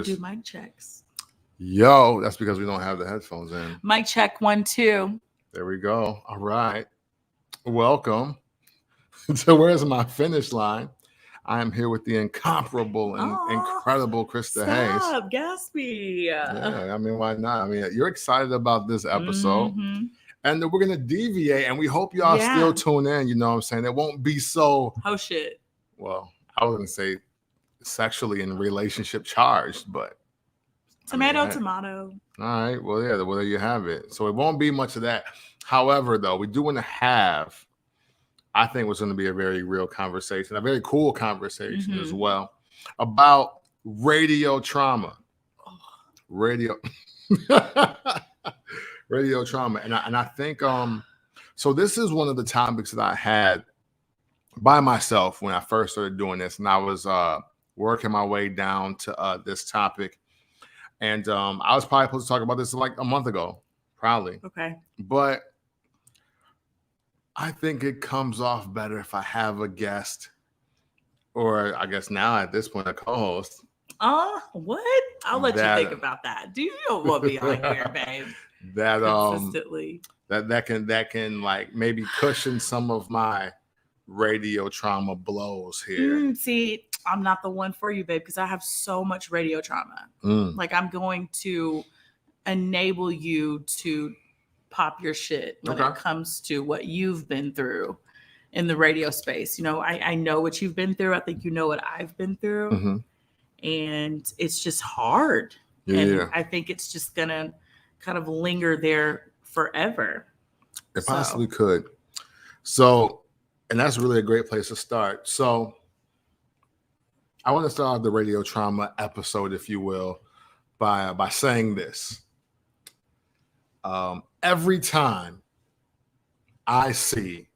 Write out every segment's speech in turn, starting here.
Do mic checks. Yo, that's because we don't have the headphones in. Mic check 1, 2. There we go. All right. Welcome to Where's My Finish Line. I am here with the incomparable and incredible Krista Hayes. Stop, Gatsby. Yeah, I mean, why not? I mean, you're excited about this episode. And we're going to deviate, and we hope y'all still tune in. You know what I'm saying? It won't be so... Oh, shit. Well, I was going to say sexually and relationship charged, but... Tomato. All right. Well, yeah, well, there you have it. So it won't be much of that. However, though, we do want to have, I think what's going to be a very real conversation, a very cool conversation as well, about radio trauma. Radio trauma. And I think, so this is one of the topics that I had by myself when I first started doing this. And I was working my way down to this topic. And I was probably supposed to talk about this like a month ago, probably. Okay. But I think it comes off better if I have a guest, or I guess now at this point, a co-host. What? I'll let you think about that. Do you want me on here, babe? That consistently. That can like maybe cushion some of my radio trauma blows here. See, I'm not the one for you, babe, because I have so much radio trauma. Like, I'm going to enable you to pop your shit when it comes to what you've been through in the radio space. You know, I know what you've been through. I think you know what I've been through. And it's just hard. And I think it's just going to kind of linger there forever. It possibly could. So, and that's really a great place to start. So, I want to start the radio trauma episode, if you will, by saying this. Every time I see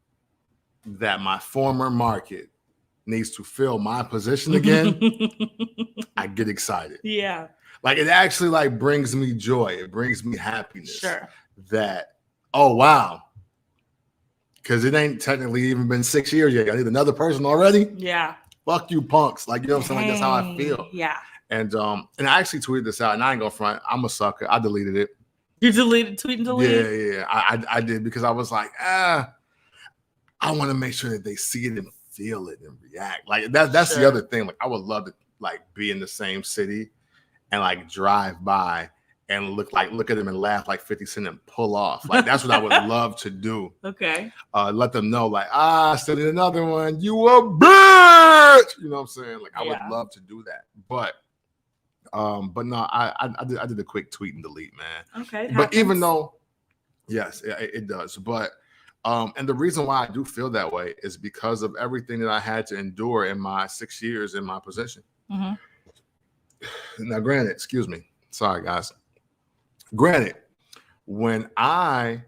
that my former market needs to fill my position again, I get excited. Yeah. Like, it actually like brings me joy. It brings me happiness. Sure. That, oh, wow. Because it ain't technically even been 6 years yet. I need another person already. Yeah. Fuck you punks. Like, you know what I'm saying? Like, that's how I feel. Yeah. And I actually tweeted this out, and I ain't gonna front. I'm a sucker. I deleted it. You deleted tweet and delete? Yeah. I did, because I was like, I want to make sure that they see it and feel it and react. Like, that's the other thing. Like, I would love to like be in the same city and like drive by and look at them and laugh like 50 Cent and pull off. Like, that's what I would love to do. Okay. Let them know, like, I still need another one. You a bitch. You know what I'm saying? Like, I would love to do that. But no, I did a quick tweet and delete, man. Okay. But even though, yes, it does. But and the reason why I do feel that way is because of everything that I had to endure in my 6 years in my position. Now, granted, excuse me. Sorry, guys. Granted, when I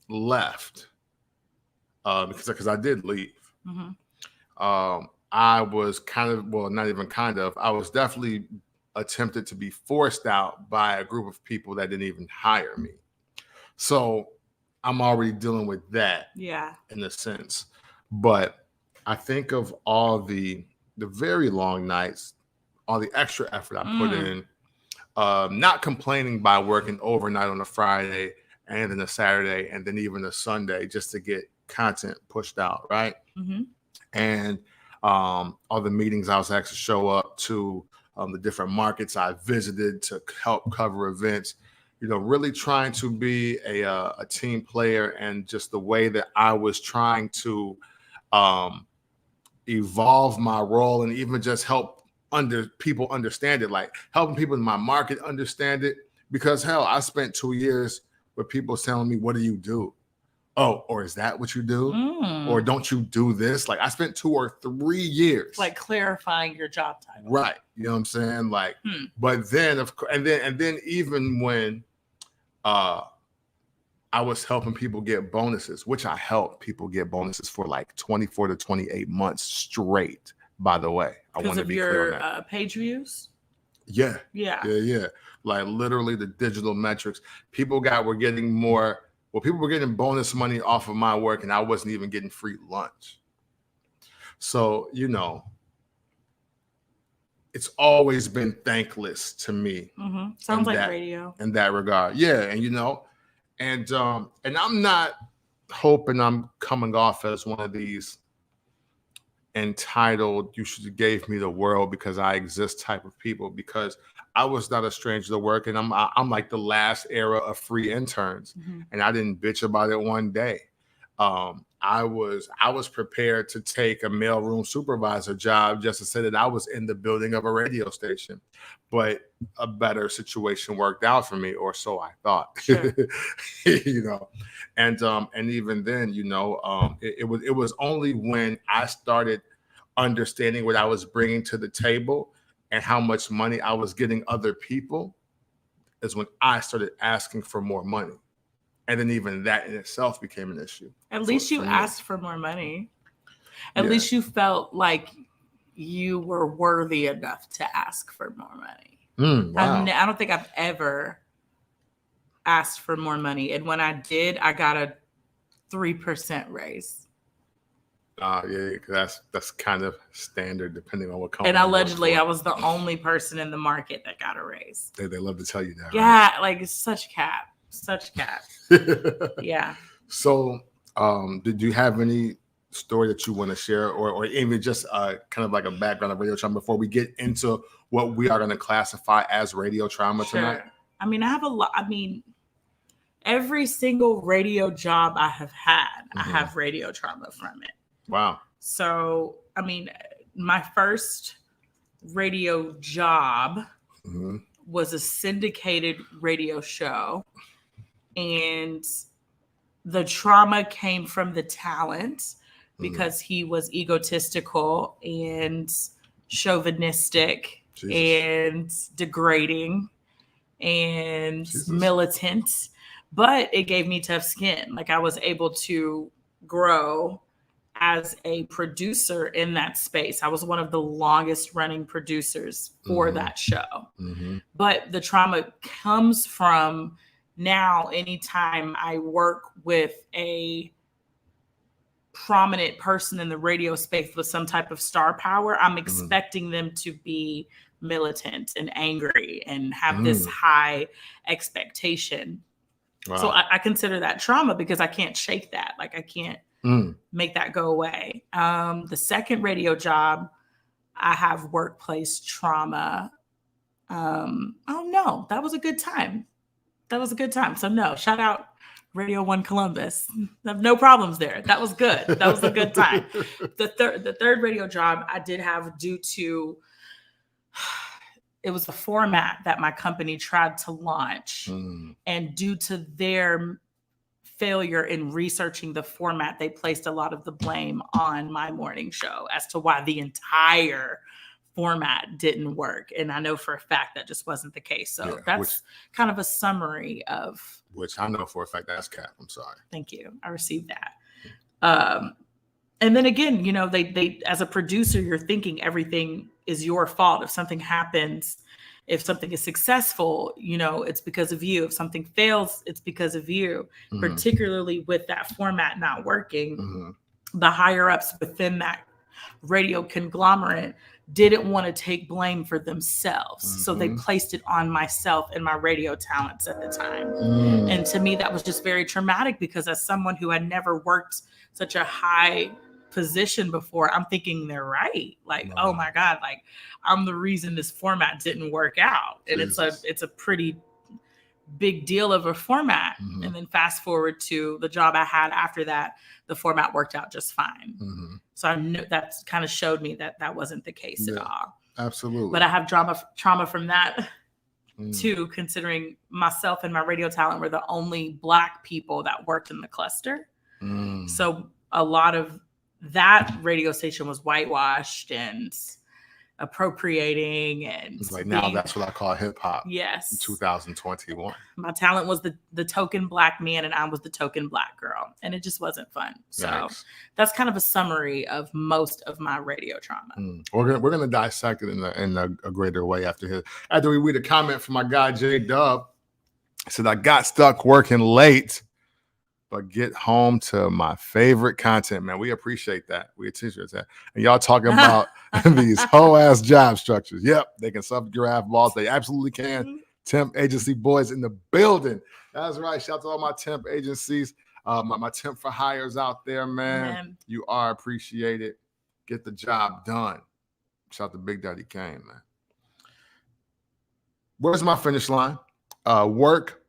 left, because I did leave, I was kind of, well, not even kind of, I was definitely attempted to be forced out by a group of people that didn't even hire me. So I'm already dealing with that, in a sense. But I think of all the very long nights, all the extra effort I put in, not complaining by working overnight on a Friday and then a Saturday and then even a Sunday just to get content pushed out, right? And all the meetings I was asked to show up to, the different markets I visited to help cover events, you know, really trying to be a team player, and just the way that I was trying to evolve my role and even just help people understand it, like helping people in my market understand it. Because hell, I spent 2 years with people telling me, what do you do? Oh, or is that what you do? Or don't you do this? Like, I spent 2 or 3 years like clarifying your job title. Right. You know what I'm saying? Like, but then of course, and then even when I was helping people get bonuses, which I helped people get bonuses for like 24 to 28 months straight. By the way, I want to be clear on that. Page views. Yeah. Like, literally the digital metrics. People were getting more. Well, people were getting bonus money off of my work, and I wasn't even getting free lunch. So, you know, it's always been thankless to me. Sounds like radio in that regard. Yeah. And, you know, and I'm not hoping I'm coming off as one of these entitled, you should have gave me the world because I exist type of people, because I was not a stranger to work, and I'm like the last era of free interns, and I didn't bitch about it one day. I was prepared to take a mailroom supervisor job just to say that I was in the building of a radio station, but a better situation worked out for me, or so I thought. Sure. You know, and even then, you know, it was only when I started understanding what I was bringing to the table and how much money I was getting other people is when I started asking for more money. And then even that in itself became an issue. At least you asked for more money. At least you felt like you were worthy enough to ask for more money. Wow. I don't think I've ever asked for more money. And when I did, I got a 3% raise. Yeah, that's kind of standard depending on what company. And allegedly, I was the only person in the market that got a raise. They love to tell you that. Yeah, right? Like it's such cap. Yeah. So, did you have any story that you want to share, or even just kind of like a background of radio trauma before we get into what we are going to classify as radio trauma tonight? I mean, I have a lot. I mean, every single radio job I have had, I have radio trauma from it. Wow. So, I mean, my first radio job was a syndicated radio show, and the trauma came from the talent because he was egotistical and chauvinistic and degrading and militant, but it gave me tough skin. Like I was able to grow as a producer in that space. I was one of the longest running producers for that show. But the trauma comes from now, anytime I work with a prominent person in the radio space with some type of star power, I'm expecting them to be militant and angry and have this high expectation. Wow. So I consider that trauma because I can't shake that. Like I can't make that go away. The second radio job, I have workplace trauma. Oh no, that was a good time. So no, shout out Radio 1 Columbus. I have no problems there. That was good. That was a good time. The third radio job I did have due to, it was a format that my company tried to launch. And due to their failure in researching the format, they placed a lot of the blame on my morning show as to why the entire format didn't work. And I know for a fact that just wasn't the case. So that's kind of a summary of. Which I know for a fact that's cap. I'm sorry. Thank you. I received that. And then again, you know, they as a producer, you're thinking everything is your fault. If something happens, if something is successful, you know, it's because of you. If something fails, it's because of you. Particularly with that format not working, the higher ups within that radio conglomerate didn't want to take blame for themselves. So they placed it on myself and my radio talents at the time. And to me, that was just very traumatic because as someone who had never worked such a high position before, I'm thinking they're right. Like, oh my God, like I'm the reason this format didn't work out. And it's a pretty big deal of a format. And then fast forward to the job I had after that, the format worked out just fine. So I knew that kind of showed me that that wasn't the case at all. Absolutely. But I have trauma from that too, considering myself and my radio talent were the only Black people that worked in the cluster. So a lot of that radio station was whitewashed and appropriating, and it's like now that's what I call hip hop. Yes. In 2021. My talent was the token Black man and I was the token Black girl, and it just wasn't fun. So that's kind of a summary of most of my radio trauma. We're gonna dissect it in a greater way after we read a comment from my guy J Dub. He said, I got stuck working late but get home to my favorite content, man. We appreciate that. We appreciate that. And y'all talking about these whole ass job structures. Yep, they can subgraph balls. They absolutely can. Temp agency boys in the building. That's right. Shout out to all my temp agencies, my temp for hires out there, man. You are appreciated. Get the job done. Shout out to Big Daddy Kane, man. Where's my finish line? Work,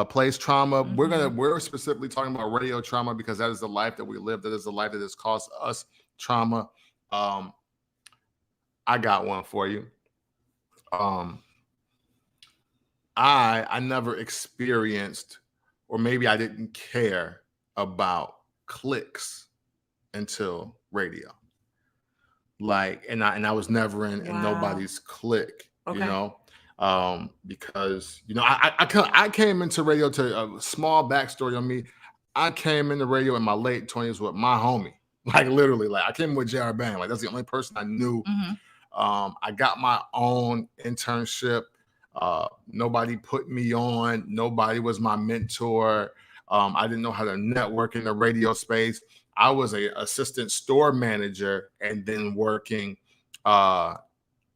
place trauma. We're specifically talking about radio trauma because that is the life that we live. That is the life that has caused us trauma. I got one for you. I never experienced, or maybe I didn't care about clicks until radio. Like, and I was never in nobody's clique, you know. Because I came into radio to a small backstory on me. I came into radio in my late 20s with my homie, like literally, like I came with J.R. Bang, like that's the only person I knew. I got my own internship. Nobody put me on. Nobody was my mentor. I didn't know how to network in the radio space. I was an assistant store manager and then working my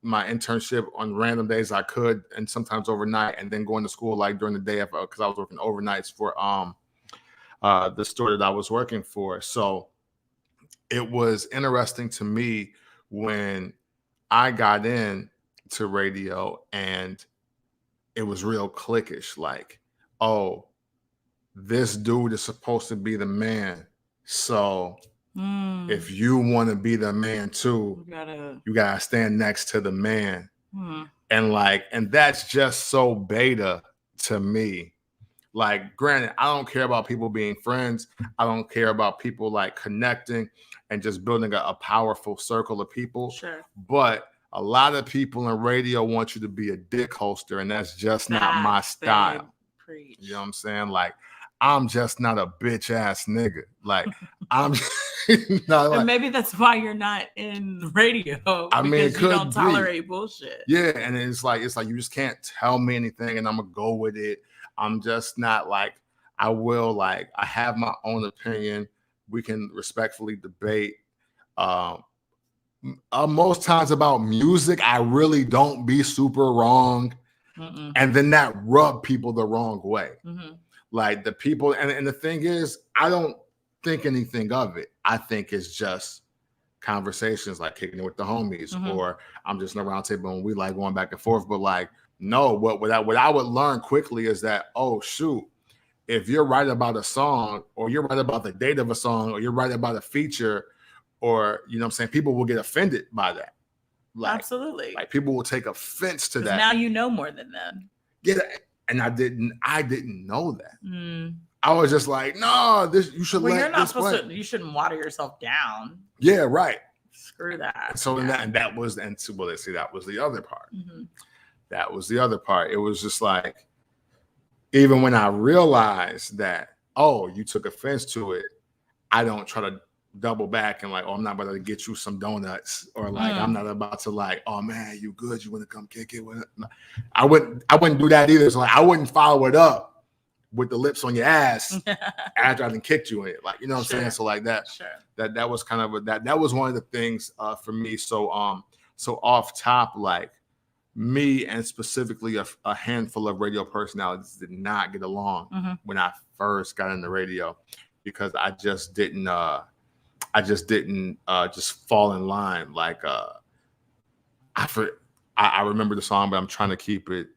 internship on random days I could, and sometimes overnight, and then going to school like during the day because I was working overnights for the store that I was working for. So it was interesting to me when I got in to radio and it was real cliquish, like, oh, this dude is supposed to be the man. So if you want to be the man too, you gotta stand next to the man. And that's just so beta to me. Like, granted, I don't care about people being friends. I don't care about people like connecting and just building a powerful circle of people. Sure. But a lot of people in radio want you to be a dick holster, and that's just not my style. You know what I'm saying? Like, I'm just not a bitch ass nigga. Like, I'm not like, and maybe that's why you're not in radio. I mean, because you don't tolerate bullshit. Yeah, and it's like you just can't tell me anything, and I'm gonna go with it. I'm just not like, I have my own opinion. We can respectfully debate. Most times about music, I really don't be super wrong. And then that rub people the wrong way. Like the people, and the thing is, I don't think anything of it. I think it's just conversations like kicking it with the homies, or I'm just in a round table and we like going back and forth. But like, no, what I would learn quickly is that, oh shoot, if you're right about a song, or you're right about the date of a song, or you're right about a feature, or you know what I'm saying, people will get offended by that. Like, absolutely. Like people will take offense to that. Now you know more than them. Yeah, and I didn't know that. I was just like, no, you should let you're not this supposed play. to. You shouldn't water yourself down. Yeah, right. Screw that. So that was the other part. That was the other part. It was just like, even when I realized that, oh, you took offense to it, I don't try to double back and like, oh, I'm not about to get you some donuts, or like I'm not about to like, oh man, you good? You want to come kick it with it? I wouldn't do that either. So like, I wouldn't follow it up with the lips on your ass after I done kicked you in it. Like, you know what I'm saying? So like that, that was kind of that was one of the things for me. So off top, like me and specifically a handful of radio personalities did not get along when I first got into radio, because I just didn't just fall in line. Like I remember the song, but I'm trying to keep it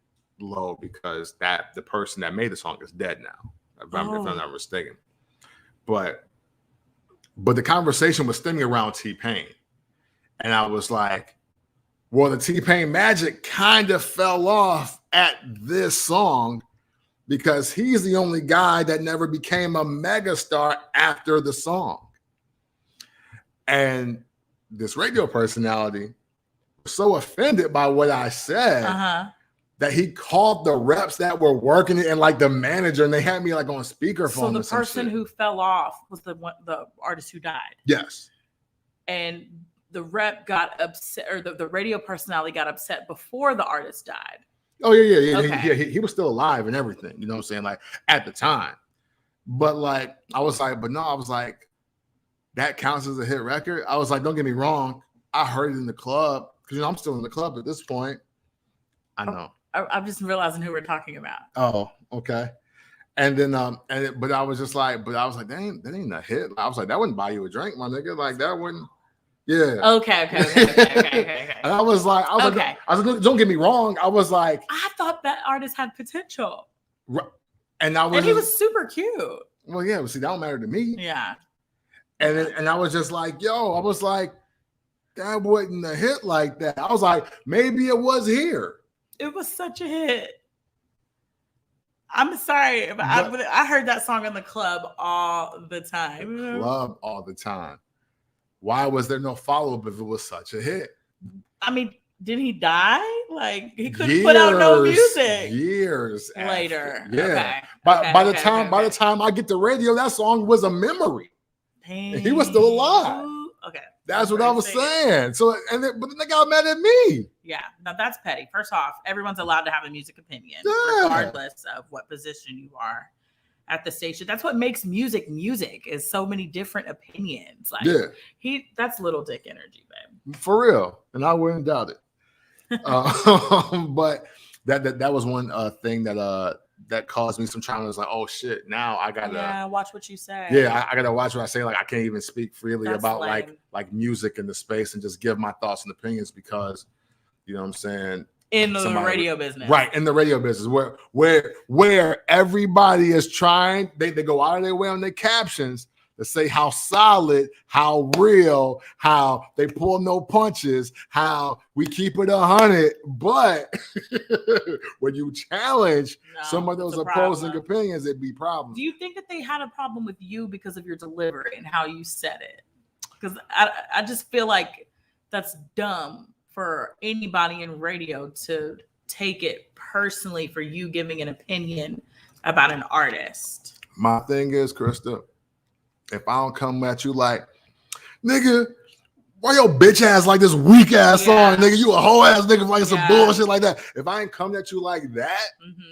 low because the person that made the song is dead now, if I'm not mistaken. But the conversation was stemming around T-Pain, and I was like, well, the T-Pain magic kind of fell off at this song because he's the only guy that never became a megastar after the song. And this radio personality was so offended by what I said that he called the reps that were working it and like the manager, and they had me like on speakerphone. So the person who fell off was the artist who died. Yes. And the rep got upset, or the radio personality got upset before the artist died. Oh yeah. Okay. He was still alive and everything. You know what I'm saying? Like at the time. But like, I was like, but no, I was like, that counts as a hit record. I was like, don't get me wrong. I heard it in the club because I'm still in the club at this point. I know. I'm just realizing who we're talking about. Oh, okay. And then, but I was just like, that ain't a hit. I was like, that wouldn't buy you a drink, my nigga. Like that wouldn't. Yeah. Okay. And I was like, don't get me wrong. I was like, I thought that artist had potential. And he was super cute. Well, yeah. See, that don't matter to me. Yeah. And I was just like, I was like, that wasn't a hit like that. I was like, maybe it was here. It was such a hit. I'm sorry, but I heard that song in the club all the time. Club all the time. Why was there no follow-up if it was such a hit? I mean, did he die? Like he couldn't put out no music. Years later. Yeah. Okay. By the time I get the radio, that song was a memory. Dang. He was still alive. Okay. That's what I was saying. So, but then they got mad at me. Yeah, now that's petty. First off, everyone's allowed to have a music opinion, regardless of what position you are at the station. That's what makes music is so many different opinions. Like, that's little dick energy, babe. For real, and I wouldn't doubt it. But that was one thing that caused me some trauma. It's like, oh shit, now I gotta watch what you say. Yeah, I gotta watch what I say. Like I can't even speak freely about like music in the space and just give my thoughts and opinions because you know what I'm saying? In the radio business. Right, in the radio business where everybody is trying, they go out of their way on their captions to say how solid, how real, how they pull no punches, how we keep it 100. But when you challenge some of those opposing opinions, it'd be problems. Do you think that they had a problem with you because of your delivery and how you said it? Because I just feel like that's dumb for anybody in radio to take it personally for you giving an opinion about an artist. My thing is, Krista, if I don't come at you like, nigga, why your bitch ass like this weak ass song, nigga? You a whole ass nigga like some bullshit like that. If I ain't come at you like that,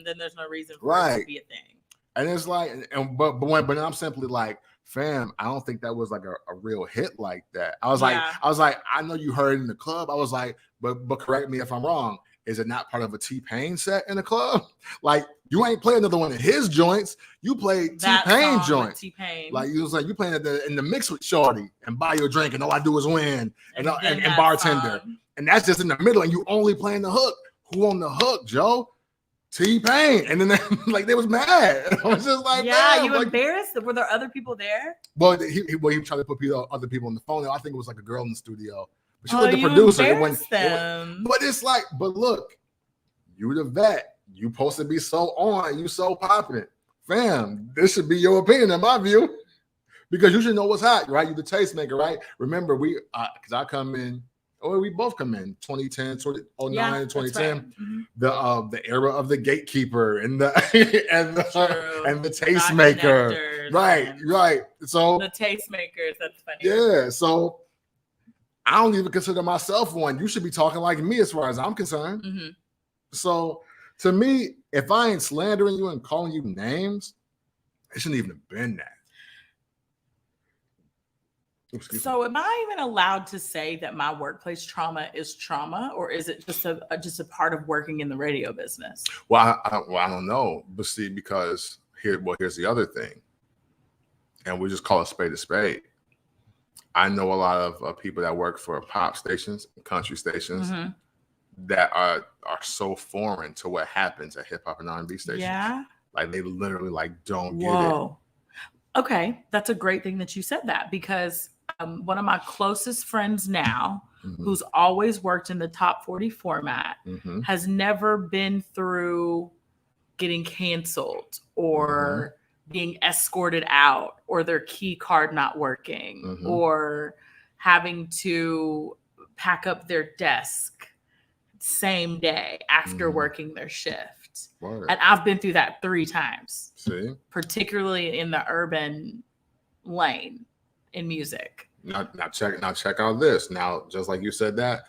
then there's no reason for it to be a thing. And it's like, but I'm simply like, fam, I don't think that was like a real hit like that. I was like, I know you heard it in the club. I was like, but correct me if I'm wrong. Is it not part of a T-Pain set in the club? Like you ain't playing another one of his joints. You played T-Pain joint. T-Pain. Like you was like you playing in the mix with Shorty and buy your drink and all I do is win and bartender. And that's just in the middle and you only playing the hook. Who on the hook, Joe? T-Pain. And then they was mad. I was just like, you embarrassed? Were there other people there? Well, he tried to put other people on the phone. I think it was like a girl in the studio. But she was the producer. But it's like, but look, you the vet. You supposed to be so on. You so popping. Fam, this should be your opinion in my view. Because you should know what's hot, right? You the tastemaker, right? Remember, because I come in, we both come in 2010, 2009, 2010. Right. The era of the gatekeeper and the and the tastemaker. Right. So the tastemakers, that's funny. Yeah. So I don't even consider myself one. You should be talking like me as far as I'm concerned. Mm-hmm. So to me, if I ain't slandering you and calling you names, it shouldn't even have been that. So am I even allowed to say that my workplace trauma is trauma, or is it just a part of working in the radio business? Well, I don't know. But see, because here's the other thing. And we just call a spade a spade. I know a lot of people that work for pop stations, country stations, that are so foreign to what happens at hip hop and R&B stations. Yeah, like they literally don't get it. Okay, that's a great thing that you said that because one of my closest friends now, who's always worked in the top 40 format, has never been through getting canceled or being escorted out or their key card not working or having to pack up their desk same day after working their shift. Right. And I've been through that 3 times. See? Particularly in the urban lane in music. Now check out this. Now, just like you said that,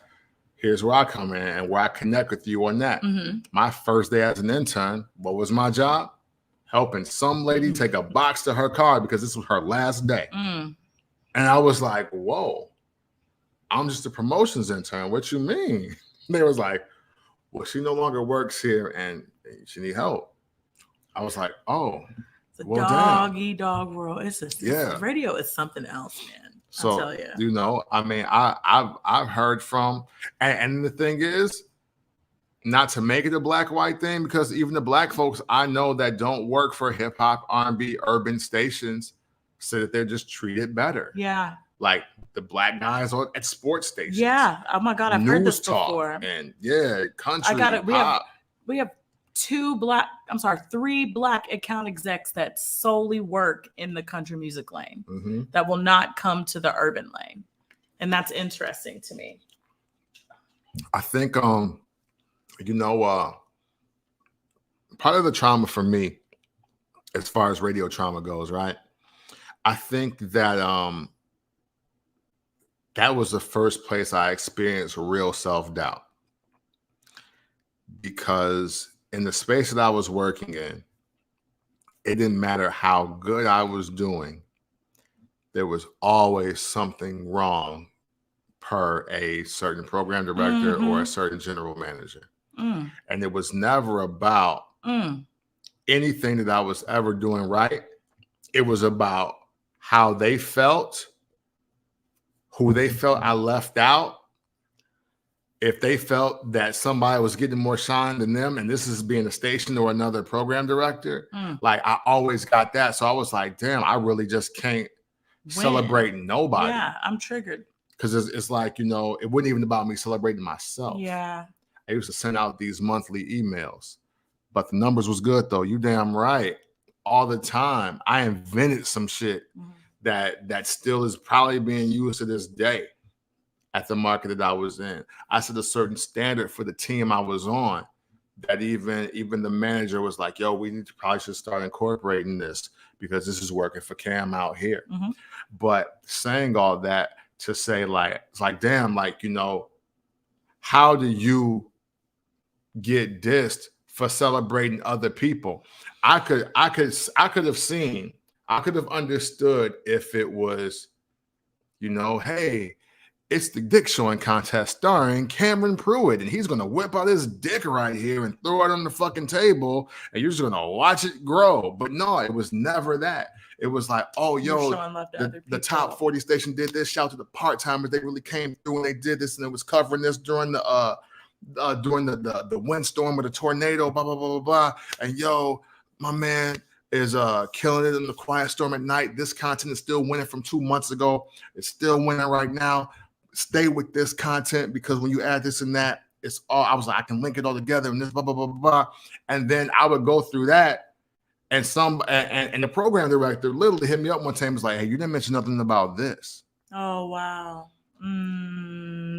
here's where I come in and where I connect with you on that. My first day as an intern, what was my job? helping some lady take a box to her car because this was her last day. Mm. And I was like, whoa, I'm just a promotions intern. What you mean? They was like, well, she no longer works here and she need help. I was like, oh, it's a well, dog world. It's just, radio is something else, man. So, I'll tell you. You know, I mean, I've heard from, and the thing is, not to make it a black-white thing, because even the black folks I know that don't work for hip hop, R&B, urban stations say that they're just treated better. Yeah. Like the black guys at sports stations. Yeah. Oh my God, I've heard this before. And country. I got it. We have 3 black account execs that solely work in the country music lane that will not come to the urban lane. And that's interesting to me. I think, you know, part of the trauma for me, as far as radio trauma goes, right? I think that that was the first place I experienced real self-doubt, because in the space that I was working in, it didn't matter how good I was doing. There was always something wrong per a certain program director or a certain general manager. And it was never about anything that I was ever doing right. It was about how they felt, who they felt I left out. If they felt that somebody was getting more shine than them, and this is being a station or another program director, like I always got that. So I was like, damn, I really just can't celebrate nobody. Yeah, I'm triggered. Because it's like, you know, it wasn't even about me celebrating myself. Yeah. I used to send out these monthly emails, but the numbers was good though. You damn right. All the time. I invented some shit that still is probably being used to this day at the market that I was in. I set a certain standard for the team I was on that even the manager was like, yo, we probably should start incorporating this because this is working for Cam out here. But saying all that to say, like, it's like, damn, like, you know, how do you get dissed for celebrating other people? I could have understood if it was, you know, hey, it's the dick showing contest starring Cameron Pruitt, and he's gonna whip out his dick right here and throw it on the fucking table, and you're just gonna watch it grow. But no, it was never that. It was like, oh, yo, the top 40 station did this. Shout out to the part-timers. They really came through and they did this, and it was covering this during the windstorm or the tornado, blah, blah, blah, blah, blah. And yo, my man is killing it in the quiet storm at night. This content is still winning from 2 months ago. It's still winning right now. Stay with this content, because when you add this and that, it's all, I was like, I can link it all together and this blah, blah, blah, blah, blah. And then I would go through that, and the program director literally hit me up one time and was like, hey, you didn't mention nothing about this. Oh, wow.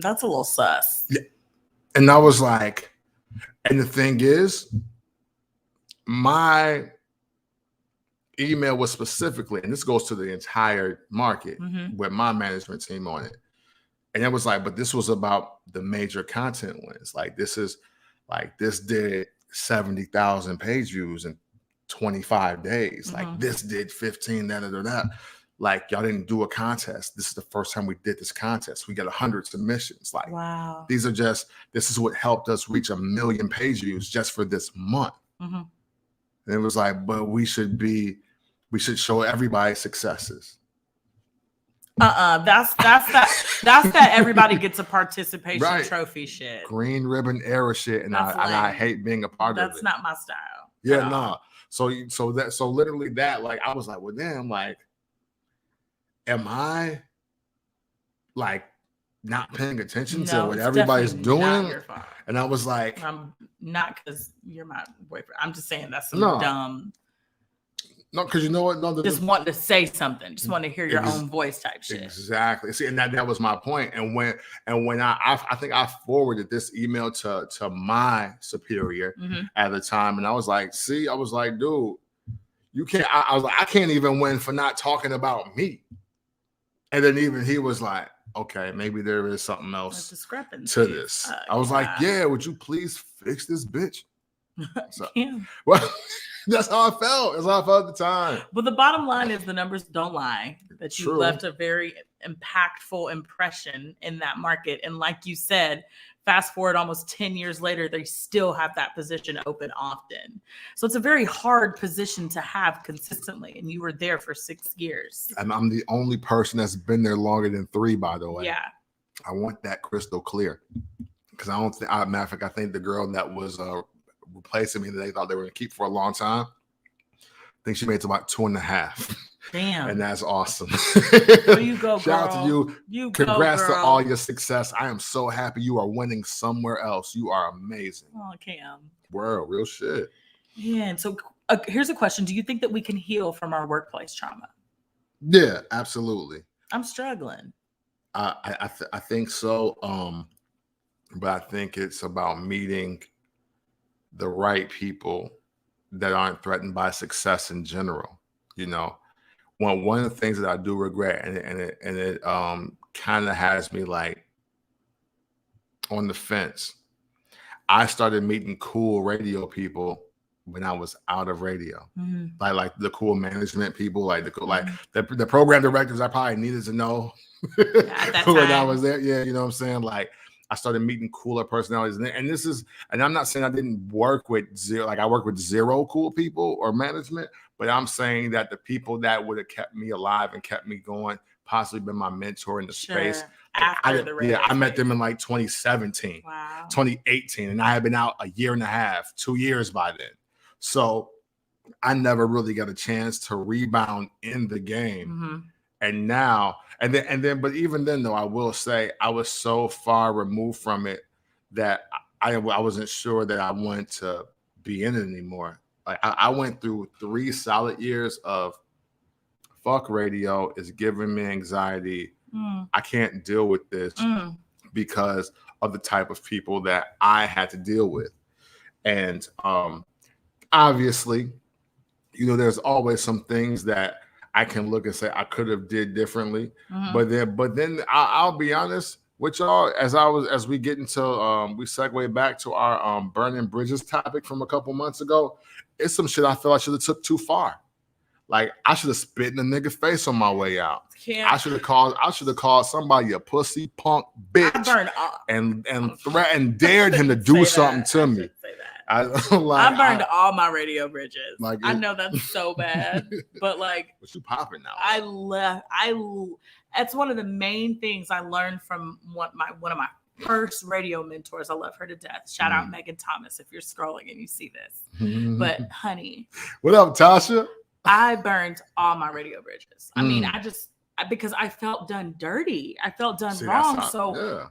That's a little sus. Yeah. And I was like, and the thing is, my email was specifically, and this goes to the entire market with my management team on it. And it was like, but this was about the major content wins. Like, this is like, this did 70,000 page views in 25 days. Like, this did 15, that. Like, y'all didn't do a contest. This is the first time we did this contest. We got 100 submissions. Like, wow. This is what helped us reach 1 million page views just for this month. And it was like, but we should show everybody successes. That's that everybody gets a participation trophy shit. Green ribbon era shit, and I hate being a part of it. That's not my style. Yeah, no. So literally that, like, I was like, well, damn, like, am I like not paying attention to what everybody's doing? And I was like, I'm not, because you're my boyfriend. I'm just saying that's some dumb. No, because you know what? No, just want to say something. Just want to hear your own voice type shit. Exactly. See, and that was my point. And when I think I forwarded this email to my superior at the time, and I was like, see, I was like, dude, you can't. I was like, I can't even win for not talking about me. And then even he was like, okay, maybe there is something else to this. I was like, yeah, would you please fix this bitch? So, well. That's how I felt. That's how I felt at the time. But the bottom line is the numbers don't lie. That you True. left a very impactful impression in that market. And like you said, fast forward almost 10 years later, they still have that position open often. So it's a very hard position to have consistently. And you were there for 6 years. And I'm the only person that's been there longer than 3, by the way. Yeah. I want that crystal clear. Because I don't think, matter of fact, I think the girl that was replacing me that they thought they were going to keep for a long time, I think she made it to about 2.5. Damn. And that's awesome. There you go, girl. Shout out to you. Congrats to all your success. I am so happy you are winning somewhere else. You are amazing. Oh, Cam. World, real shit. Yeah. And so here's a question. Do you think that we can heal from our workplace trauma? Yeah, absolutely. I'm struggling. I think so. But I think it's about meeting the right people that aren't threatened by success in general. You know, one of the things that I do regret, and it kind of has me like on the fence. I started meeting cool radio people when I was out of radio, like the cool management people, like the program directors I probably needed to know when I was there. Yeah, you know what I'm saying? Like I started meeting cooler personalities, and I'm not saying I didn't work with zero, like I worked with zero cool people or management, but I'm saying that the people that would have kept me alive and kept me going, possibly been my mentor in the space. I met them in like 2017, 2018, and I had been out 1.5 years, 2 years by then. So I never really got a chance to rebound in the game. And now, but even then though, I will say I was so far removed from it that I wasn't sure that I wanted to be in it anymore. Like I went through 3 solid years of fuck radio is giving me anxiety. I can't deal with this because of the type of people that I had to deal with. And obviously, you know, there's always some things that I can look and say I could have did differently. But then I'll be honest with y'all, as we get into we segue back to our burning bridges topic from a couple months ago. It's some shit I feel I should have took too far. Like I should have spit in a nigga face on my way out. I should have called somebody a pussy punk bitch and threatened, dared him to do something to me. I burned all my radio bridges. Like I know that's so bad, but like, but you popping now. That's one of the main things I learned from one of my first radio mentors. I love her to death. Shout out Megan Thomas if you're scrolling and you see this. But honey, what up, Tasha? I burned all my radio bridges. I mean, because I felt done dirty. I felt done wrong.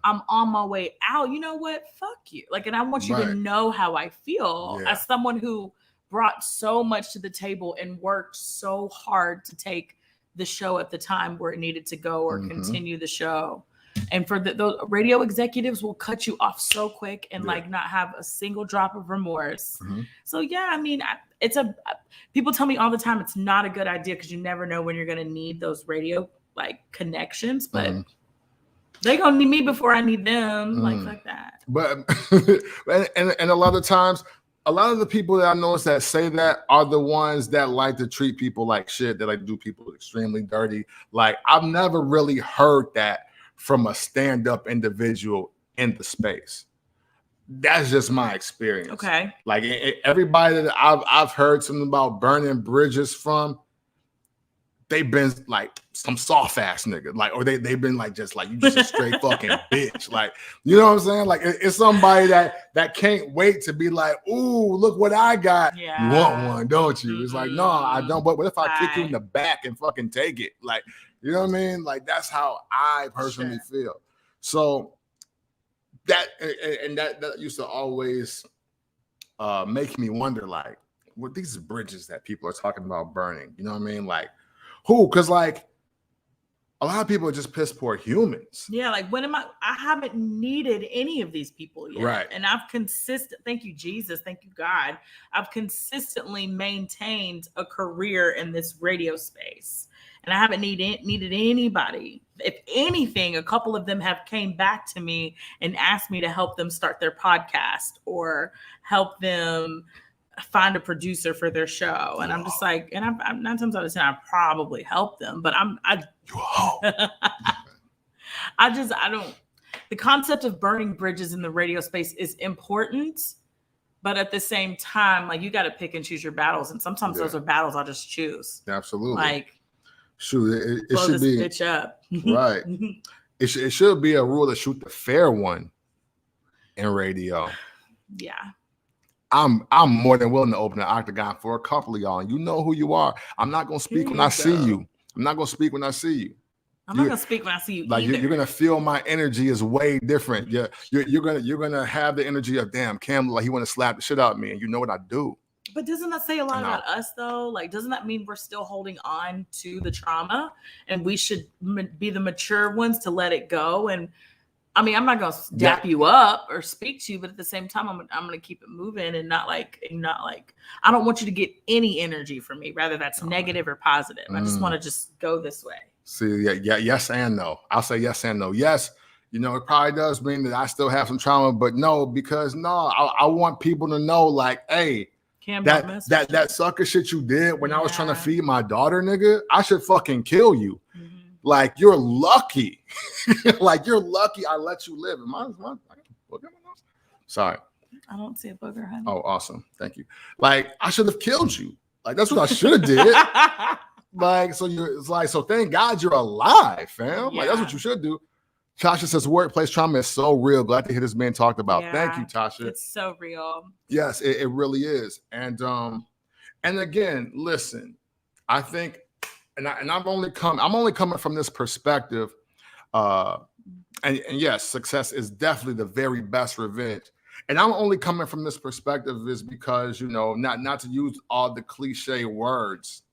I'm on my way out. You know what? Fuck you. Like, and I want you to know how I feel as someone who brought so much to the table and worked so hard to take the show at the time where it needed to go or continue the show. And for those radio executives will cut you off so quick and like not have a single drop of remorse. So yeah, I mean, people tell me all the time it's not a good idea because you never know when you're going to need those radio like connections, but they gonna need me before I need them. Like that. But and a lot of times, a lot of the people that I notice that say that are the ones that like to treat people like shit, that like to do people extremely dirty. Like I've never really heard that from a stand-up individual in the space. That's just my experience. Okay. Like everybody that I've heard something about burning bridges from, they've been like some soft ass nigga, like, or they've been like just like you just a straight fucking bitch, like, you know what I'm saying? Like it's somebody that can't wait to be like, ooh, look what I got. Yeah. You want one, don't you? It's like, no, I don't. But what if I kick you in the back and fucking take it? Like, you know what I mean? Like that's how I personally feel. So that used to always make me wonder, like, what these bridges that people are talking about burning, you know what I mean? Like, who? Because like a lot of people are just piss poor humans. Yeah, like when am I haven't needed any of these people yet. Right. And thank you, Jesus, thank you, God. I've consistently maintained a career in this radio space. And I haven't needed anybody. If anything, a couple of them have came back to me and asked me to help them start their podcast or help them find a producer for their show, and I'm just like, and I'm 9 times out of 10 I probably help them, but I don't. The concept of burning bridges in the radio space is important, but at the same time, like, you got to pick and choose your battles, and sometimes those are battles I'll just choose. Absolutely. Like, shoot, it blow should this be bitch up. right. It should be a rule to shoot the fair one in radio. Yeah. I'm more than willing to open the octagon for a couple of y'all, and you know who you are. I'm not gonna speak when I see you. I'm not gonna speak when I see you. I'm not gonna speak when I see you. Like, you're gonna feel my energy is way different. Yeah, you're gonna have the energy of, damn, Cam, like he want to slap the shit out of me, and you know what I do. But doesn't that say a lot about us, though? Like, doesn't that mean we're still holding on to the trauma, and we should be the mature ones to let it go? And I mean, I'm not gonna dap you up or speak to you, but at the same time, I'm gonna keep it moving and not like I don't want you to get any energy from me, rather that's negative or positive. I just want to just go this way. See, yeah, yes and no. I'll say yes and no. Yes, it probably does mean that I still have some trauma, but no, because I want people to know, like, hey, Cam, that sucker shit you did when I was trying to feed my daughter, nigga, I should fucking kill you. Mm-hmm. Like, you're lucky. Like, you're lucky I let you live. Sorry. I don't see a booger, honey. Oh, awesome. Thank you. Like, I should have killed you. Like, that's what I should have did. Like, so thank God you're alive, fam. Yeah. Like, that's what you should do. Tasha says workplace trauma is so real. Glad to hear this being talked about. Yeah, thank you, Tasha. It's so real. Yes, it really is. And again, listen, I think, I'm only coming from this perspective. And yes, success is definitely the very best revenge. And I'm only coming from this perspective is because, not to use all the cliche words,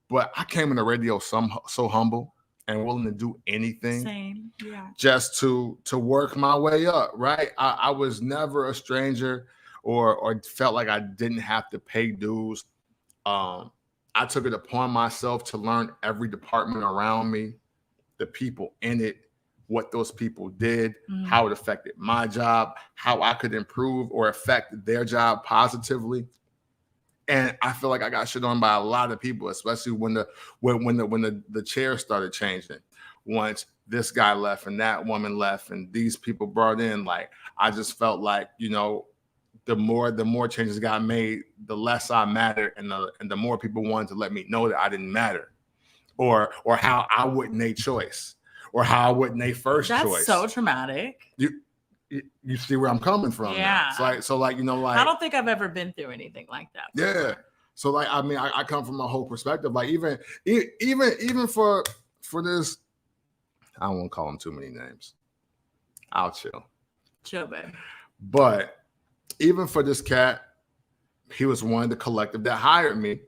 but I came in the radio so humble and willing to do anything. Same, yeah. Just to work my way up, right? I was never a stranger or felt like I didn't have to pay dues. I took it upon myself to learn every department around me, the people in it, what those people did, how it affected my job, how I could improve or affect their job positively. And I feel like I got shit on by a lot of people, especially when the chairs started changing. Once this guy left and that woman left and these people brought in, like, I just felt like, the more changes got made, the less I mattered, and the more people wanted to let me know that I didn't matter, or how I wasn't a choice, or how I wasn't a first choice. That's so traumatic. You see where I'm coming from? Yeah. So I don't think I've ever been through anything like that before. Yeah. So like, I mean, I come from a whole perspective. Like, even for this, I won't call him too many names. I'll chill, babe. But even for this cat, he was one of the collective that hired me.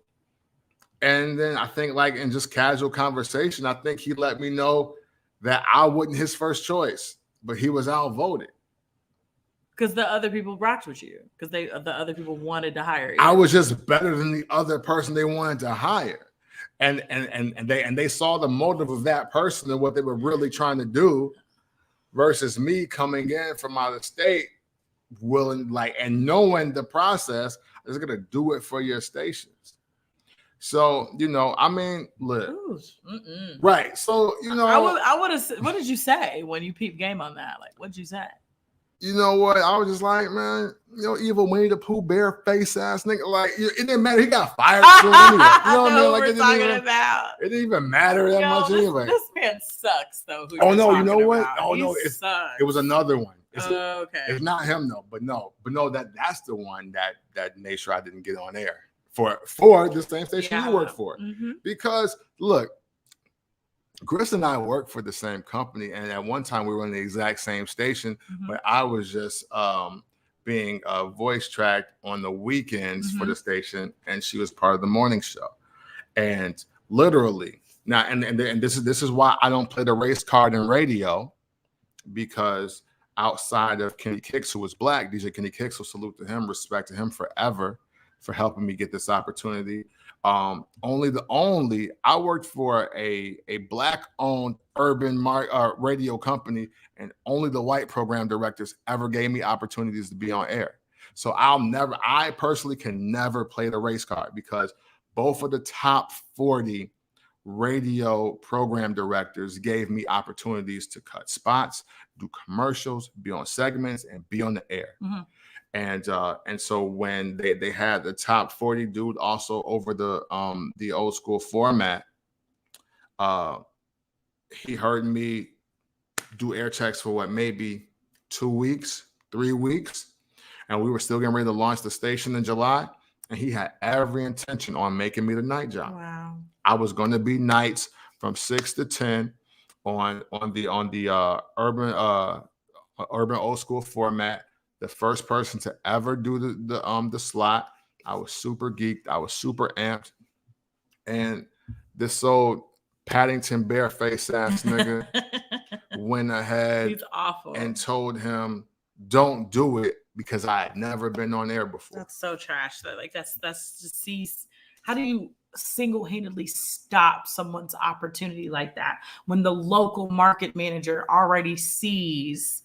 And then I think, like, in just casual conversation, I think he let me know that I wasn't his first choice, but he was outvoted. Because the other people rocked with you. Because the other people wanted to hire you. I was just better than the other person they wanted to hire. And they saw the motive of that person and what they were really trying to do versus me coming in from out of state, willing, like, and knowing the process is gonna do it for your stations. So, I mean, look. Right. So, I would have. What did you say when you peeped game on that? Like, what did you say? You know what? I was just like, man, evil Winnie the Pooh, bare face ass nigga. Like, it didn't matter. He got fired soon anyway. You know what I mean? Like, it didn't even matter that much anyway. This man sucks, though. Oh no, you know what? About. Oh no, it was another one. Okay. It's not him though, but no, that's the one that made sure I didn't get on air for the same station you work for. Mm-hmm. Because look, Chris and I worked for the same company, and at one time we were on the exact same station, but I was just being voice tracked on the weekends for the station, and she was part of the morning show. And literally now, and this is why I don't play the race card in radio, because outside of Kenny Kicks, who was black, DJ Kenny Kicks, will salute to him, respect to him forever for helping me get this opportunity. I worked for a black-owned urban radio company, and only the white program directors ever gave me opportunities to be on air. So I personally can never play the race card because both of the top 40 radio program directors gave me opportunities to cut spots, do commercials, be on segments, and be on the air. Mm-hmm. And so when they had the top 40 dude also over the old school format, he heard me do air checks for maybe 2 weeks, 3 weeks, and we were still getting ready to launch the station in July. And he had every intention on making me the night job. Wow. I was going to be nights from 6 to 10 on the urban old school format. The first person to ever do the slot. I was super geeked. I was super amped. And this old Paddington Bareface ass nigga went ahead He's awful. and told him, don't do it, because I had never been on air before. That's so trash. That's just sees. How do you single-handedly stop someone's opportunity like that when the local market manager already sees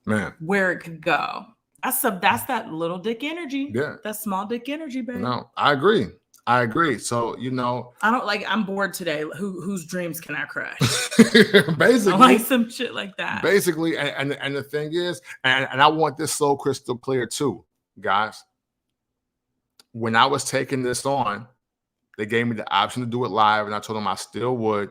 where it could go? That's that little dick energy. Yeah. That small dick energy, baby. No, I agree. So, I'm bored today. Whose dreams can I crush? Basically, I like some shit like that. Basically, and the thing is, and I want this so crystal clear too, guys. When I was taking this on, they gave me the option to do it live, and I told them I still would.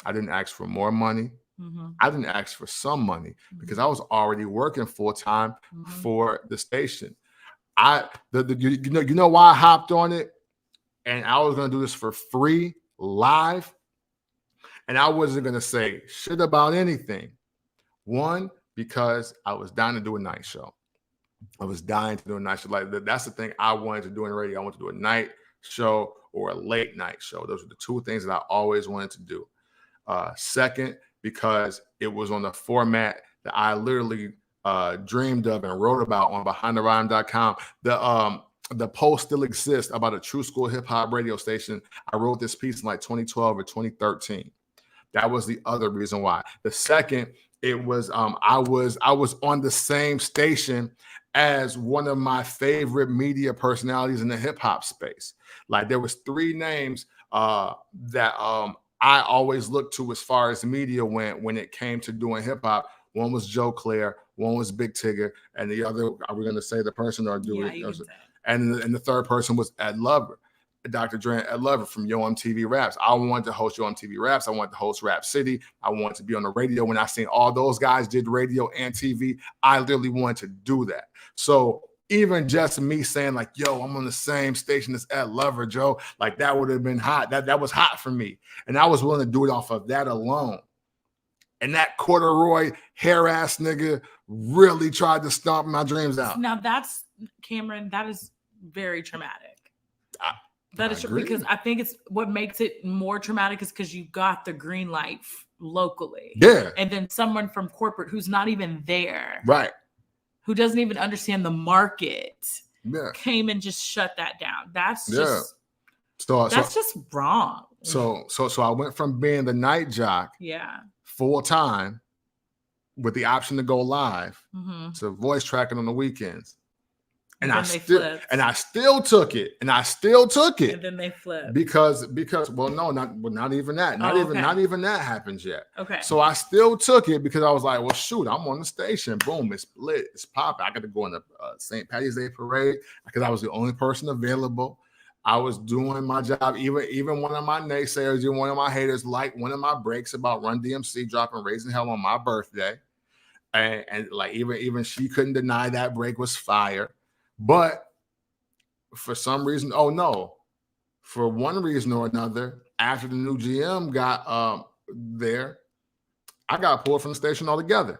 I didn't ask for more money. Mm-hmm. I didn't ask for some money because I was already working full time for the station. You know why I hopped on it, and I was going to do this for free live, and I wasn't going to say shit about anything. One, because I was dying to do a night show. I was dying to do a night show. Like that's the thing I wanted to do in radio. I wanted to do a night show or a late night show. Those were the two things that I always wanted to do. Second, because it was on the format that I literally dreamed of and wrote about on BehindTheRhyme.com. The post still exists about a true school hip hop radio station. I wrote this piece in like 2012 or 2013. That was the other reason why. The second, it was I was on the same station as one of my favorite media personalities in the hip hop space. Like there was 3 names that I always looked to as far as media went when it came to doing hip hop. One was Joe Claire, one was Big Tigger, and the other, are we going to say the person or do it? And the third person was Ed Lover, Dr. Dre and Ed Lover from Yo MTV Raps. I wanted to host Yo MTV Raps. I wanted to host Rap City. I wanted to be on the radio. When I seen all those guys did radio and TV, I literally wanted to do that. So even just me saying like, yo, I'm on the same station as Ed Lover, Joe, like that would have been hot. That was hot for me. And I was willing to do it off of that alone. And that corduroy hair ass nigga really tried to stomp my dreams out. Now that's, Cameron, that is very traumatic. That is because I think it's what makes it more traumatic is because you got the green light locally. Yeah. And then someone from corporate who's not even there. Right. Who doesn't even understand the market. Yeah. Came and just shut that down. That's just wrong. So I went from being the night jock full time with the option to go live to voice tracking on the weekends. And I still took it. And then they flipped. Because not even that. Not even that happens yet. Okay. So I still took it because I was like, well, shoot, I'm on the station. Boom, it's lit. It's popping. I got to go on the St. Patty's Day parade because I was the only person available. I was doing my job. Even one of my naysayers, even one of my haters, liked one of my breaks about Run DMC dropping Raising Hell on my birthday. And like even she couldn't deny that break was fire. But for some reason, for one reason or another, after the new GM got there, I got pulled from the station altogether.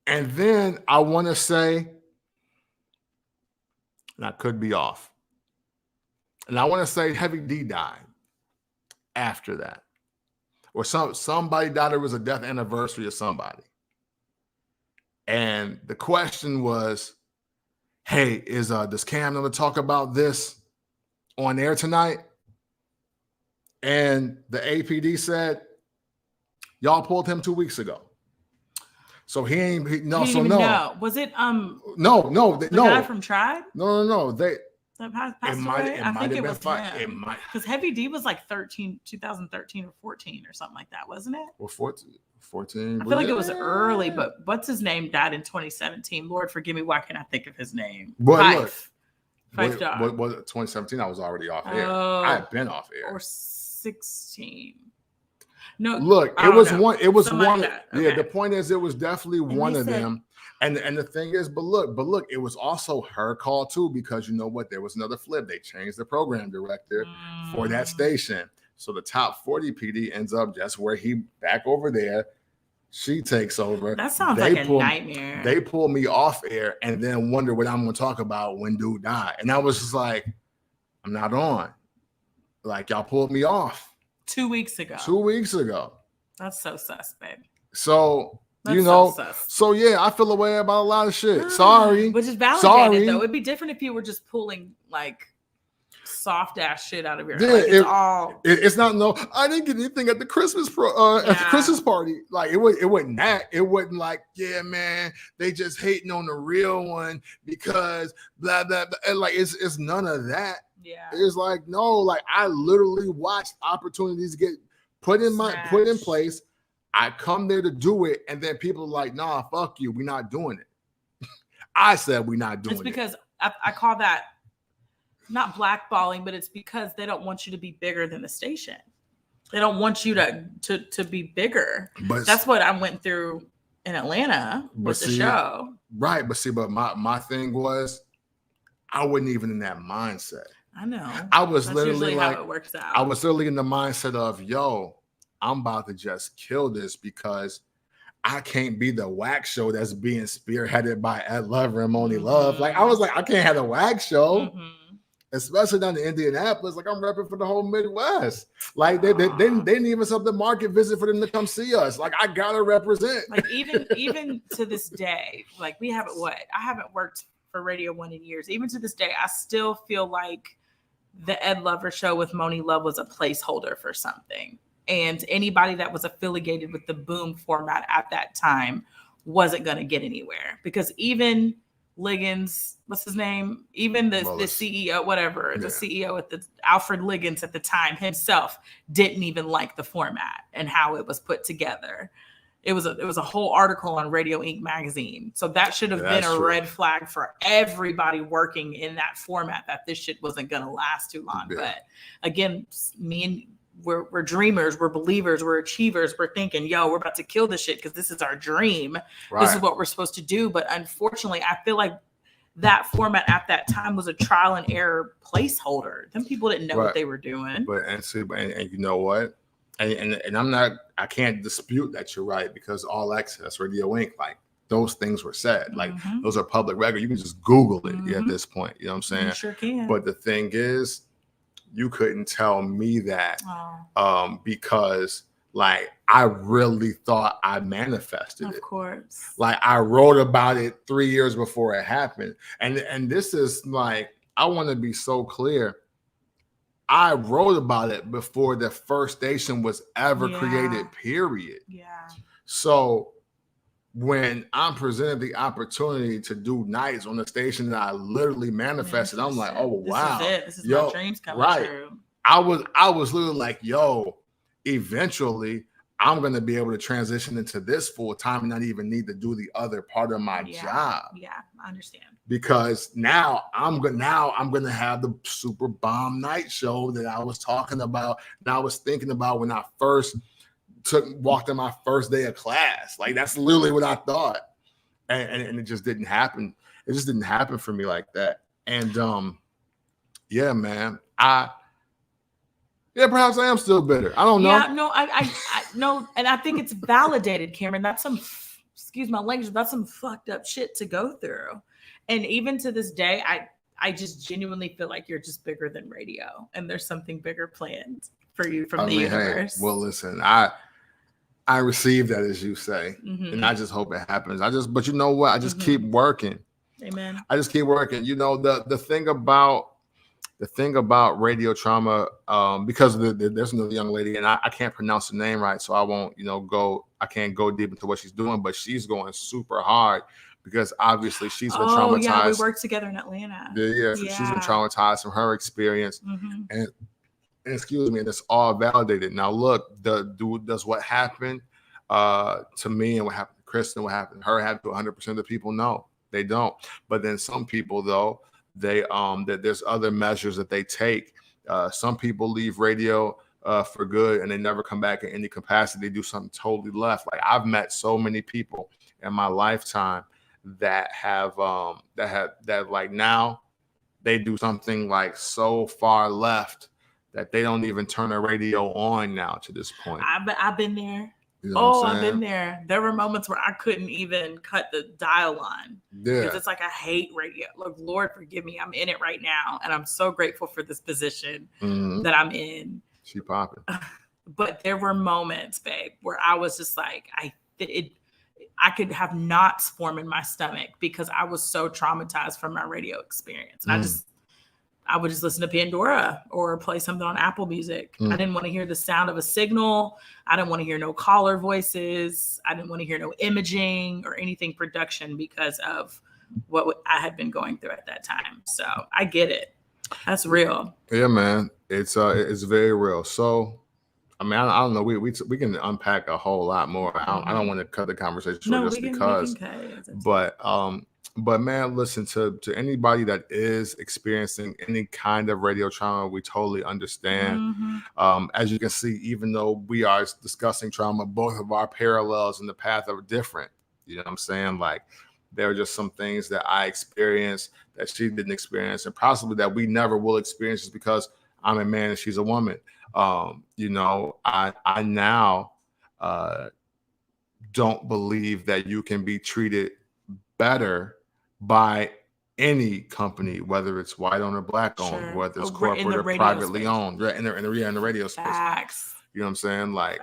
And then I want to say, and I could be off, and I want to say Heavy D died after that. Or somebody died. There was a death anniversary of somebody. And the question was, hey, does Cam know to talk about this on air tonight? And the APD said, y'all pulled him 2 weeks ago. So he ain't he didn't even know. Was it the guy from Tribe? No. That passed away? I think it was him. Because Heavy D was like 2013 or 14 or something like that, wasn't it? Well, 14. I feel like it was early, but what's his name died in 2017. Lord forgive me, why can't I think of his name? Fife. What 2017? I was already off air. I had been off air. Or 16. No, look, it was one. It was something one. Like okay. Yeah, the point is, it was definitely one of them. And the thing is, but look, it was also her call too, because you know what? There was another flip. They changed the program director for that station. So the top 40 PD ends up just where he back over there. She takes over. That sounds like a nightmare. They pull me off air and then wonder what I'm going to talk about when dude died. And I was just like, I'm not on. Like, y'all pulled me off. 2 weeks ago. 2 weeks ago. That's so sus, babe. So, that's so yeah, I feel a way about a lot of shit. Sorry. Which is validated, though. It'd be different if you were just pulling, like, soft ass shit out of your head. Like, it's not I didn't get anything at the Christmas at the Christmas party. Like it wasn't that. It wasn't like, yeah, man, they just hating on the real one because blah blah blah. And like it's none of that. Yeah. It's like, no, like I literally watched opportunities get put in place. I come there to do it, and then people are like, nah, fuck you, we're not doing it. I said we're not doing it. It's because I call that not blackballing, but it's because they don't want you to be bigger than the station. They don't want you to be bigger. But that's what I went through in Atlanta with the show. Right. But my thing was, I wasn't even in that mindset. I know. I was literally like, how it works out. I was literally in the mindset of, yo, I'm about to just kill this because I can't be the wax show that's being spearheaded by Ed Lover and Moni Love. Like, I was like, I can't have a wax show, especially down in Indianapolis. Like, I'm repping for the whole Midwest. Like, they didn't even set up the market visit for them to come see us. Like, I gotta represent. Like, even to this day, like I haven't worked for Radio One in years. Even to this day, I still feel like the Ed Lover show with Moni Love was a placeholder for something. And anybody that was affiliated with the Boom format at that time wasn't going to get anywhere, because even Liggins, what's his name? Even the CEO, the CEO at the Alfred Liggins at the time himself didn't even like the format and how it was put together. It was a whole article on Radio Ink magazine. So that should have been a red flag for everybody working in that format, that this shit wasn't going to last too long. Yeah. But again, we're dreamers, we're believers, we're achievers. We're thinking, yo, we're about to kill this shit because this is our dream. Right. This is what we're supposed to do. But unfortunately, I feel like that format at that time was a trial and error placeholder. Them people didn't know what they were doing. And you know what? And I can't dispute that you're right, because All Access, Radio Ink, like those things were said. Like those are public record. You can just Google it at this point. You know what I'm saying? You sure can. But the thing is, you couldn't tell me that because like I really thought I manifested it. Of course. Like I wrote about it 3 years before it happened. And this is like, I want to be so clear. I wrote about it before the first station was ever created, period. Yeah. So when I'm presented the opportunity to do nights on the station that I literally manifested, I'm like, oh wow, this is my dreams coming true. I was literally like, yo, eventually I'm gonna be able to transition into this full time and not even need to do the other part of my job. Yeah, I understand. Because now I'm gonna have the super bomb night show that I was talking about and I was thinking about when I first walked in my first day of class. Like that's literally what I thought, and it just didn't happen. It just didn't happen for me like that. And yeah, man, perhaps I am still bitter. I don't know. Yeah, no, I no, and I think it's validated, Cameron. That's some, excuse my language, that's some fucked up shit to go through. And even to this day, I just genuinely feel like you're just bigger than radio, and there's something bigger planned for you from the universe. Hey, well, listen, I received that, as you say, and I just hope it happens. But you know what? I just keep working. Amen. I just keep working. You know, the thing about the thing about radio trauma, because there's another young lady, and I can't pronounce the name right, so I won't, I can't go deep into what she's doing, but she's going super hard because obviously she's been traumatized. Oh yeah, we worked together in Atlanta. Yeah, so she's been traumatized from her experience, and excuse me, and it's all validated. Now look, does what happened to me and what happened to Kristen, what happened to her happen to 100% of the people? No, they don't. But then some people, though, they that there's other measures that they take. Some people leave radio for good and they never come back in any capacity. They do something totally left. Like I've met so many people in my lifetime that have like now they do something like so far left that they don't even turn a radio on now to this point. I've been there. You know I've been there. There were moments where I couldn't even cut the dial on. Yeah. Because it's like I hate radio. Look, Lord forgive me. I'm in it right now. And I'm so grateful for this position that I'm in. She popping. But there were moments, babe, where I was just like, I could have knots form in my stomach because I was so traumatized from my radio experience. And I would just listen to Pandora or play something on Apple Music. I didn't want to hear the sound of a signal. I didn't want to hear no caller voices. I didn't want to hear no imaging or anything production because of what I had been going through at that time. So I get it. That's real. Yeah, man. It's very real. So, I mean, I don't know. We can unpack a whole lot more. I don't want to cut the conversation short because. But man, listen, to anybody that is experiencing any kind of radio trauma, we totally understand. As you can see, even though we are discussing trauma, both of our parallels in the path are different. You know what I'm saying? Like there are just some things that I experienced that she didn't experience, and possibly that we never will experience just because I'm a man and she's a woman. I now don't believe that you can be treated better by any company, whether it's white owned or black owned, whether it's corporate or privately owned, in the radio space. Facts. You know what I'm saying? Like,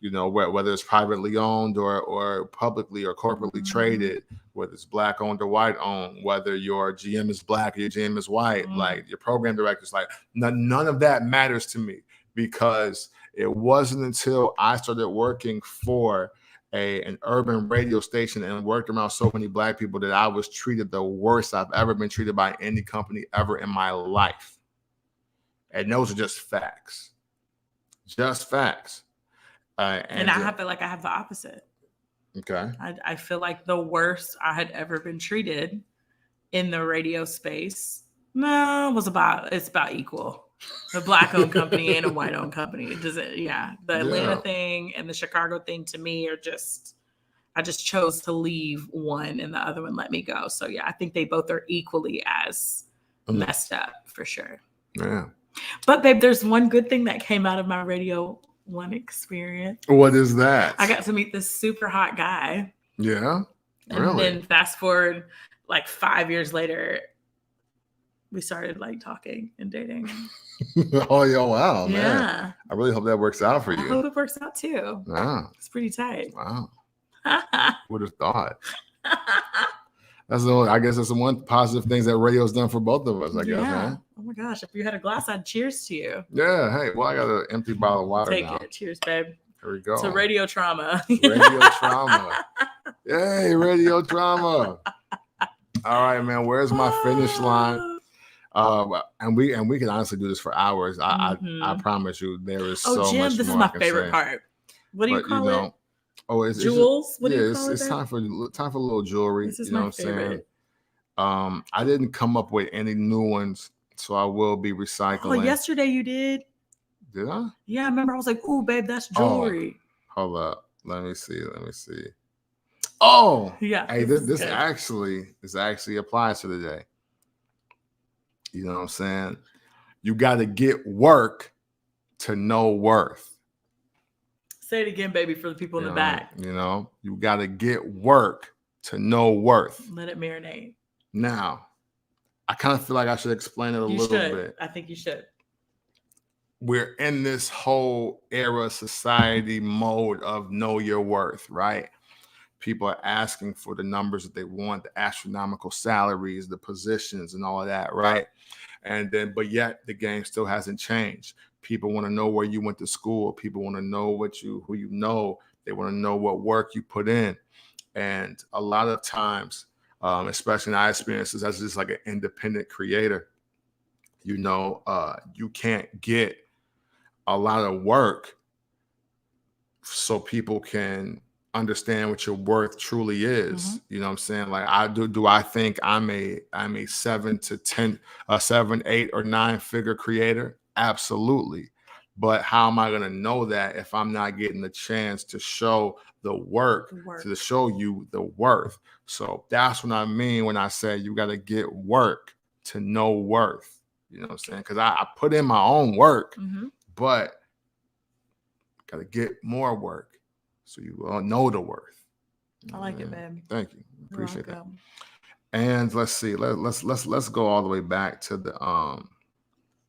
whether it's privately owned or publicly or corporately traded, whether it's black owned or white owned, whether your GM is black or your GM is white, like your program director's like, none of that matters to me because it wasn't until I started working for an urban radio station and worked around so many black people that I was treated the worst I've ever been treated by any company ever in my life. And those are just facts. Just facts. And I feel like I have the opposite. Okay. I feel like the worst I had ever been treated in the radio space, it's about equal. The black-owned company and a white-owned company. The Atlanta thing and the Chicago thing to me are I just chose to leave one and the other one let me go. So yeah, I think they both are equally as messed up for sure. Yeah. But babe, there's one good thing that came out of my Radio 1 experience. What is that? I got to meet this super hot guy. Yeah. Really? And then fast forward like 5 years later, we started like talking and dating. Oh, wow, man. Yeah. I really hope that works out for you. I hope it works out too. Wow. It's pretty tight. Wow. Would have thought. I guess that's the one positive things that radio's done for both of us, I guess, man. Oh my gosh. If you had a glass, I'd cheers to you. Yeah. Hey, well, I got an empty bottle of water Take now. it. Cheers, babe. Here we go. To radio trauma. Radio trauma. Yay, radio trauma. All right, man. Where's my finish line? And we can honestly do this for hours. I promise you, there is so Jim, much this more is my favorite part. What do you call it? It's jewels. What do you call it? It's time for a little jewelry. This is my favorite. I didn't come up with any new ones, so I will be recycling. Oh, yesterday you did. Did I? Yeah, I remember. I was like, "Ooh, babe, that's jewelry." Hold up. Let me see. Oh, yeah. Hey, this actually applies to the day. You know what I'm saying? You got to get work to know worth. Say it again, baby, for the people in the back. You got to get work to know worth. Let it marinate. Now, I kind of feel like I should explain it a little bit. I think you should. We're in this whole era society mode of know your worth, right? People are asking for the numbers that they want, the astronomical salaries, the positions, and all of that, right? And then, but yet the game still hasn't changed. People want to know where you went to school. People want to know who you know. They want to know what work you put in. And a lot of times, especially in our experiences as just like an independent creator, you know, you can't get a lot of work so people can understand what your worth truly is. Mm-hmm. You know what I'm saying? Like do I think I'm a 7 to 10, 7, 8 or 9 figure creator? Absolutely. But how am I going to know that if I'm not getting the chance to show the work, to show you the worth? So that's what I mean when I say you got to get work to know worth. You know what I'm saying? Because I put in my own work, mm-hmm. but got to get more work so you all know the worth. I like it, babe. Thank you. Appreciate that. And let's see. Let's go all the way back to the oh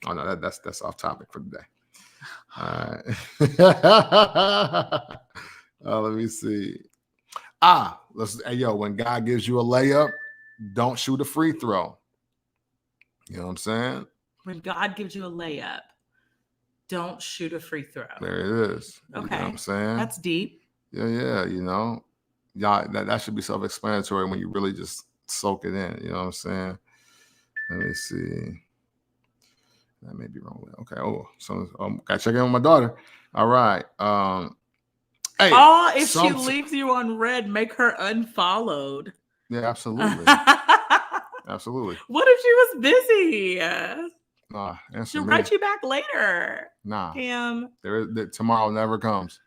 no, that's off topic for today. All right. Let me see. When God gives you a layup, don't shoot a free throw. You know what I'm saying? When God gives you a layup, don't shoot a free throw. There it is. Okay. You know what I'm saying? That's deep. Yeah, you know. Y'all, that should be self-explanatory when you really just soak it in. You know what I'm saying? Let me see. That may be wrong. Okay. So gotta check in with my daughter. All right. Hey. If she leaves you on red, make her unfollowed. Yeah, absolutely. Absolutely. What if she was busy? She'll write you back later. Nah. Damn. Tomorrow never comes.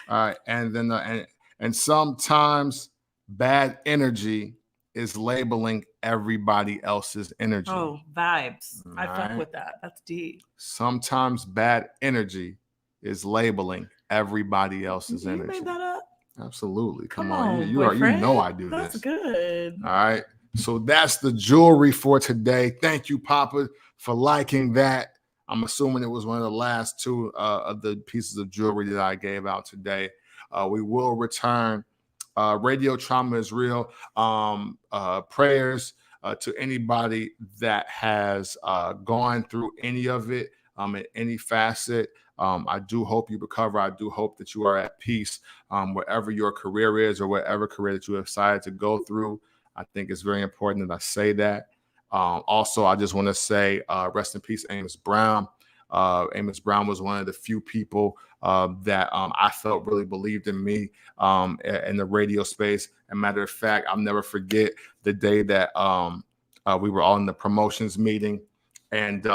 All right. And then and sometimes bad energy is labeling everybody else's energy. Oh, vibes. I fuck with that. That's deep. Sometimes bad energy is labeling everybody else's energy. You made that up? Absolutely. Come on. You know I do this. That's this. good. All right. So that's the jewelry for today. Thank you, Papa, for liking that. I'm assuming it was one of the last 2 of the pieces of jewelry that I gave out today. We will return. Radio trauma is real. Prayers to anybody that has gone through any of it in any facet. I do hope you recover. I do hope that you are at peace wherever your career is or whatever career that you have decided to go through. I think it's very important that I say that. Also, I just want to say rest in peace, Amos Brown. Amos Brown was one of the few people that I felt really believed in me in the radio space. As a matter of fact, I'll never forget the day that we were all in the promotions meeting, and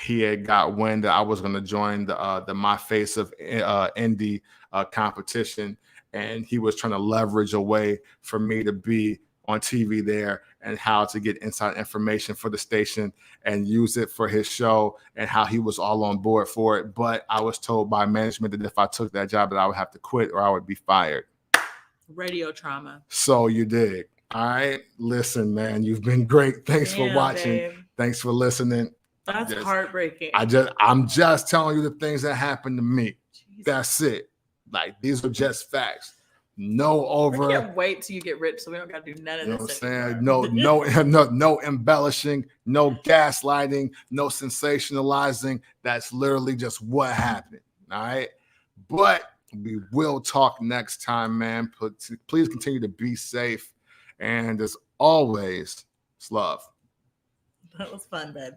he had got wind that I was going to join the My Face of Indie competition, and he was trying to leverage a way for me to be on TV there and how to get inside information for the station and use it for his show and how he was all on board for it. But I was told by management that if I took that job that I would have to quit or I would be fired. Radio trauma. So you dig. All right. Listen, man, you've been great. Thanks for watching. Babe. Thanks for listening. That's heartbreaking. I'm just telling you the things that happened to me. Jesus. That's it. Like, these are just facts. I can't wait till you get rich, so we don't got to do none of this. You know what I'm saying? No embellishing, no gaslighting, no sensationalizing. That's literally just what happened. All right. But we will talk next time, man. Please continue to be safe. And as always, it's love. That was fun, babe.